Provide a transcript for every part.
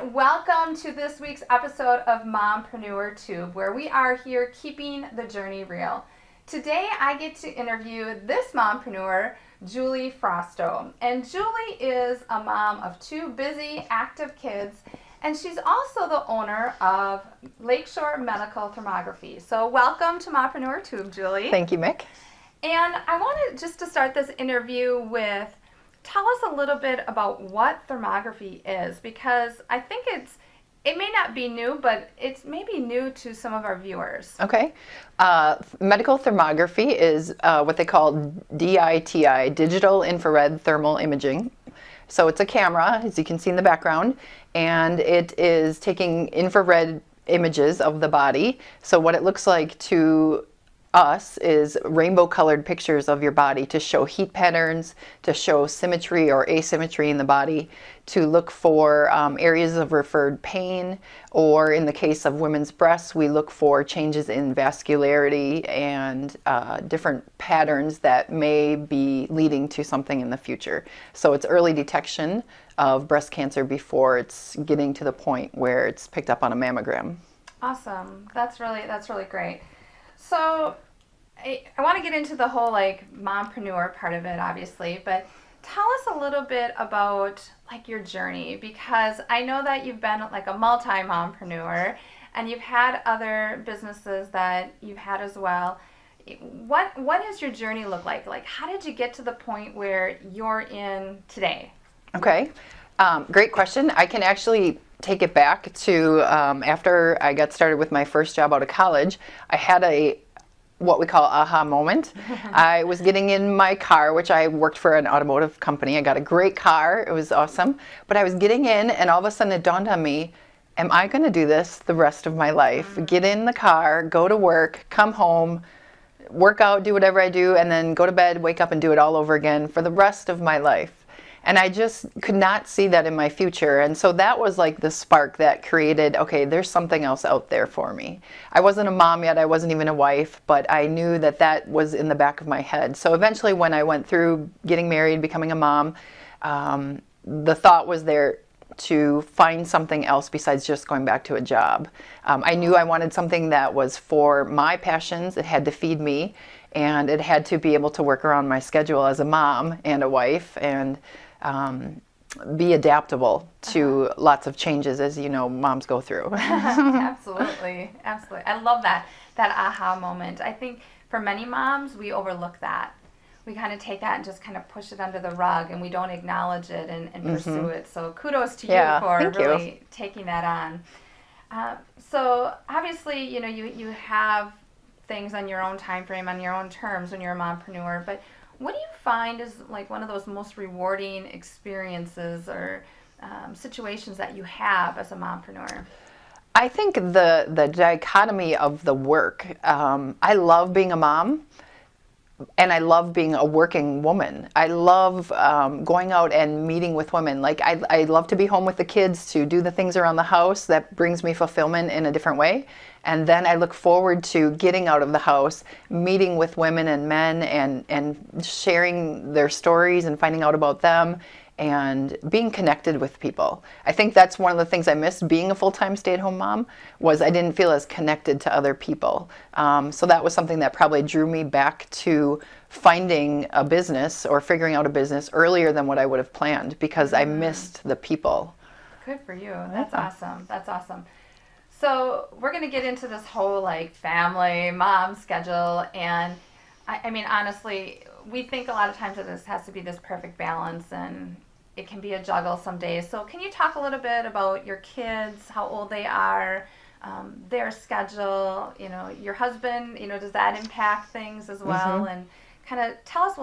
and welcome to this week's episode of Mompreneur Tube, where we are here keeping the journey real. Today I get to interview this mompreneur, Julie Frausto. And Julie is a mom of two busy, active kids, and she's also the owner of Lakeshore Medical Thermography. So welcome to Mompreneur Tube, Julie. Thank you, Mick. And I wanted just to start this interview with, tell us a little bit about what thermography is, because I think it may not be new, but it's maybe new to some of our viewers. Okay. Medical thermography is what they call DITI, Digital Infrared Thermal Imaging. So it's a camera, as you can see in the background, and it is taking infrared images of the body. So what it looks like to us is rainbow colored pictures of your body to show heat patterns, to show symmetry or asymmetry in the body, to look for areas of referred pain, or in the case of women's breasts, we look for changes in vascularity and different patterns that may be leading to something in the future. So it's early detection of breast cancer before it's getting to the point where it's picked up on a mammogram. Awesome. That's really great. So I want to get into the whole mompreneur part of it, obviously, but tell us a little bit about your journey, because I know that you've been a multi-mompreneur and you've had other businesses that you've had as well. What does your journey look like? How did you get to the point where you're in today? Okay, great question. I can actually take it back to after I got started with my first job out of college. I had what we call aha moment. I was getting in my car, which I worked for an automotive company. I got a great car. It was awesome. But I was getting in, and all of a sudden it dawned on me, am I going to do this the rest of my life? Get in the car, go to work, come home, work out, do whatever I do, and then go to bed, wake up and do it all over again for the rest of my life. And I just could not see that in my future. And so that was the spark that created, okay, there's something else out there for me. I wasn't a mom yet, I wasn't even a wife, but I knew that that was in the back of my head. So eventually when I went through getting married, becoming a mom, the thought was there to find something else besides just going back to a job. I knew I wanted something that was for my passions. It had to feed me, and it had to be able to work around my schedule as a mom and a wife, and be adaptable to lots of changes, as you know, moms go through. Absolutely. I love that aha moment. I think for many moms, we overlook that. We kind of take that and just kind of push it under the rug, and we don't acknowledge it and pursue it. So kudos to you for really taking that on. So obviously, you have things on your own time frame, on your own terms when you're a mompreneur, but what do you find is one of those most rewarding experiences or situations that you have as a mompreneur? I think the dichotomy of the work. I love being a mom, and I love being a working woman. I love going out and meeting with women. I love to be home with the kids, to do the things around the house. That brings me fulfillment in a different way. And then I look forward to getting out of the house, meeting with women and men, and sharing their stories and finding out about them, and being connected with people. I think that's one of the things I missed being a full-time stay-at-home mom, was I didn't feel as connected to other people. So that was something that probably drew me back to finding a business or figuring out a business earlier than what I would have planned, because I missed the people. Good for you. That's awesome. That's awesome. So we're going to get into this whole family, mom schedule, and I mean, honestly, we think a lot of times that this has to be this perfect balance, and it can be a juggle some days. So can you talk a little bit about your kids, how old they are, their schedule, your husband, does that impact things as well? And kind of tell us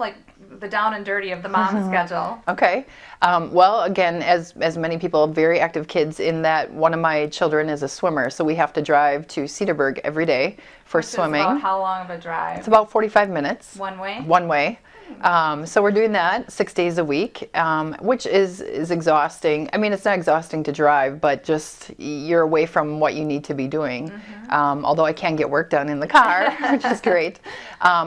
the down and dirty of the mom schedule. Okay. Well, again, as many people, very active kids, in that one of my children is a swimmer, so we have to drive to Cedarburg every day for swimming. About how long of a drive? It's about 45 minutes. One way? One way. So we're doing that 6 days a week, which is exhausting. I mean, it's not exhausting to drive, but just you're away from what you need to be doing. Although I can get work done in the car, which is great.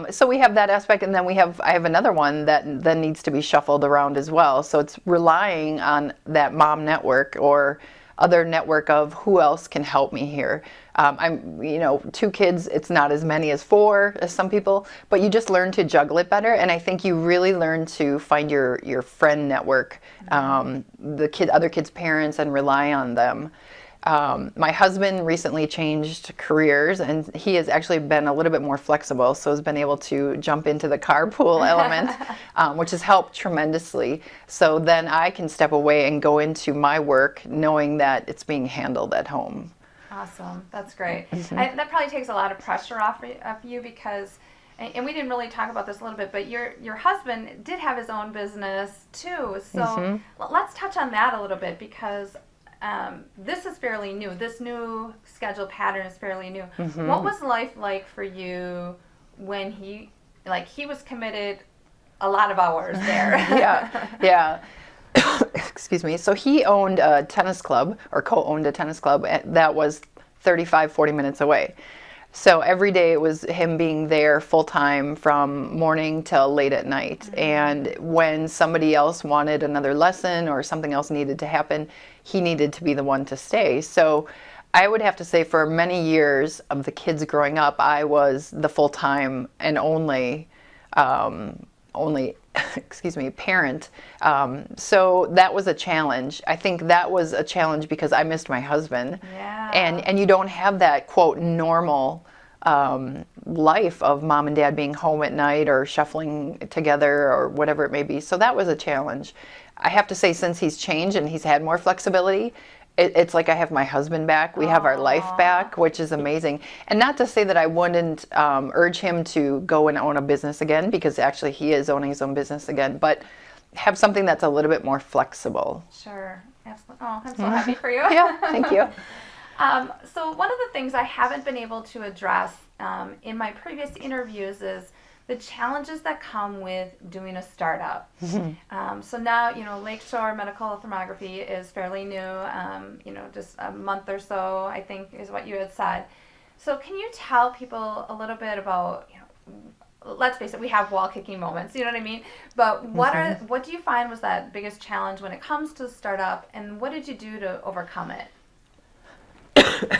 So we have that aspect, and then I have another one that then needs to be shuffled around as well. So it's relying on that mom network or other network of who else can help me here. I'm, 2 kids, it's not as many as 4 as some people, but you just learn to juggle it better. And I think you really learn to find your friend network, other kids' parents, and rely on them. My husband recently changed careers, and he has actually been a little bit more flexible, so has been able to jump into the carpool element, which has helped tremendously. So then I can step away and go into my work knowing that it's being handled at home. Awesome. That's great. That probably takes a lot of pressure off of you because, and we didn't really talk about this a little bit, but your husband did have his own business too. So let's touch on that a little bit because this is fairly new. This new schedule pattern is fairly new. What was life like for you when he was committed a lot of hours there? Yeah. Excuse me. So he owned a tennis club, or co-owned a tennis club that was 40 minutes away. So every day it was him being there full time from morning till late at night. And when somebody else wanted another lesson or something else needed to happen, he needed to be the one to stay. So I would have to say for many years of the kids growing up, I was the full-time and only parent. So that was a challenge. I think that was a challenge because I missed my husband. Yeah. And you don't have that, quote, normal life of mom and dad being home at night or shuffling together or whatever it may be. So that was a challenge. I have to say, since he's changed and he's had more flexibility, it's like I have my husband back. We have our life back, which is amazing. And not to say that I wouldn't urge him to go and own a business again, because actually he is owning his own business again, but have something that's a little bit more flexible. Sure. Absolutely. Oh, I'm so happy for you. Yeah, thank you. So one of the things I haven't been able to address in my previous interviews is the challenges that come with doing a startup. So now, Lakeshore Medical Thermography is fairly new, just a month or so, I think is what you had said. So can you tell people a little bit about, let's face it, we have wall-kicking moments, you know what I mean? But what do you find was that biggest challenge when it comes to startup, and what did you do to overcome it?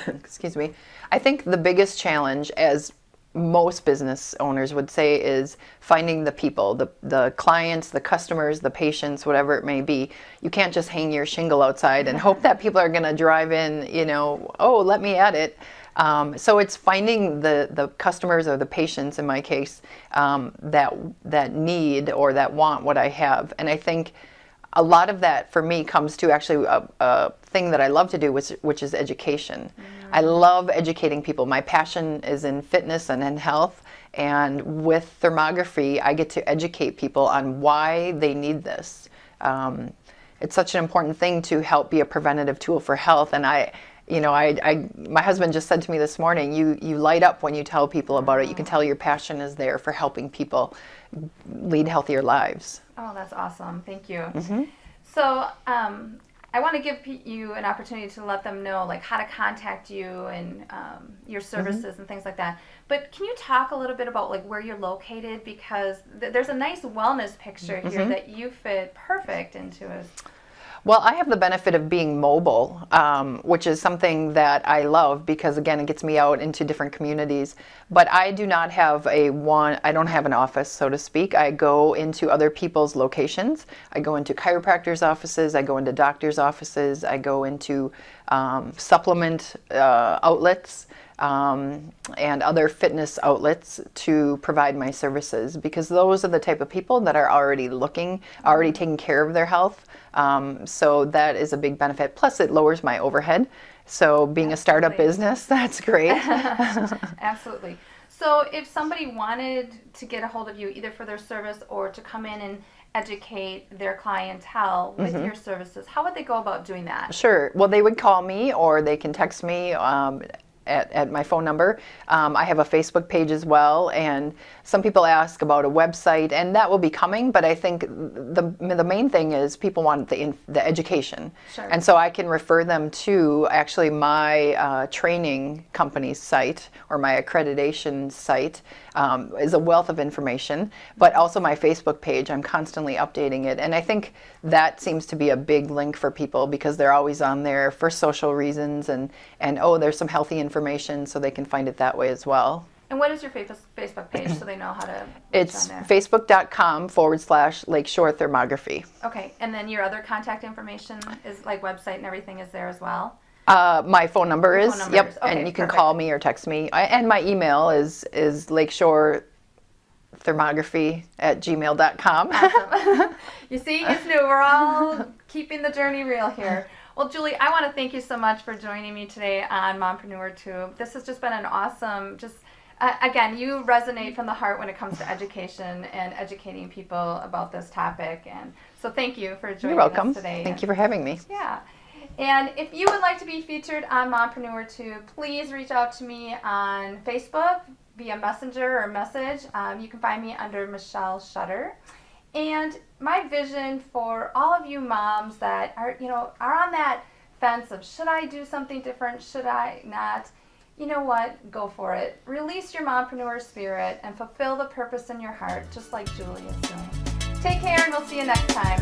Excuse me. I think the biggest challenge, as most business owners would say, is finding the people, the clients, the customers, the patients, whatever it may be. You can't just hang your shingle outside and hope that people are going to drive in, oh, let me at it. So it's finding the customers or the patients, in my case, that need or that want what I have. And I think a lot of that for me comes to actually a thing that I love to do, which is education. I love educating people. My passion is in fitness and in health, and with thermography, I get to educate people on why they need this. It's such an important thing to help be a preventative tool for health, and my husband just said to me this morning, you light up when you tell people about it. You can tell your passion is there for helping people lead healthier lives. Oh, that's awesome. Thank you. So I want to give you an opportunity to let them know how to contact you and your services and things like that. But can you talk a little bit about where you're located? Because there's a nice wellness picture here that you fit perfect into it. Well, I have the benefit of being mobile, which is something that I love because, again, it gets me out into different communities. But I do not have I don't have an office, so to speak. I go into other people's locations. I go into chiropractors' offices. I go into doctors' offices. I go into supplement outlets and other fitness outlets to provide my services, because those are the type of people that are already taking care of their health. So that is a big benefit. Plus, it lowers my overhead. So being a startup business, that's great. Absolutely. So if somebody wanted to get a hold of you, either for their service or to come in and educate their clientele with your services, how would they go about doing that? Sure. Well, they would call me or they can text me at my phone number. I have a Facebook page as well, and some people ask about a website, and that will be coming, but I think the main thing is people want the education. Sure. And so I can refer them to actually my training company's site or my accreditation site, is a wealth of information, but also my Facebook page. I'm constantly updating it. And I think that seems to be a big link for people because they're always on there for social reasons and oh, there's some healthy information, so they can find it that way as well. And what is your Facebook page so they know how to reach It's on there? facebook.com/Lakeshore Thermography. Okay, and then your other contact information is like website and everything is there as well? My phone number Your is, phone number yep, is- okay, and you can perfect. call me or text me. And my email is lakeshorethermography@gmail.com. Awesome. You see, it's new. We're all keeping the journey real here. Well, Julie, I want to thank you so much for joining me today on Mompreneur Tube. This has just been an awesome, again, you resonate from the heart when it comes to education and educating people about this topic. And so thank you for joining You're welcome. us today. Thank you for having me. Yeah. And if you would like to be featured on Mompreneur Tube, please reach out to me on Facebook via Messenger or message. You can find me under Michelle Shutter. And my vision for all of you moms that are on that fence of should I do something different, should I not? You know what? Go for it. Release your mompreneur spirit and fulfill the purpose in your heart, just like Julie is doing. Take care, and we'll see you next time.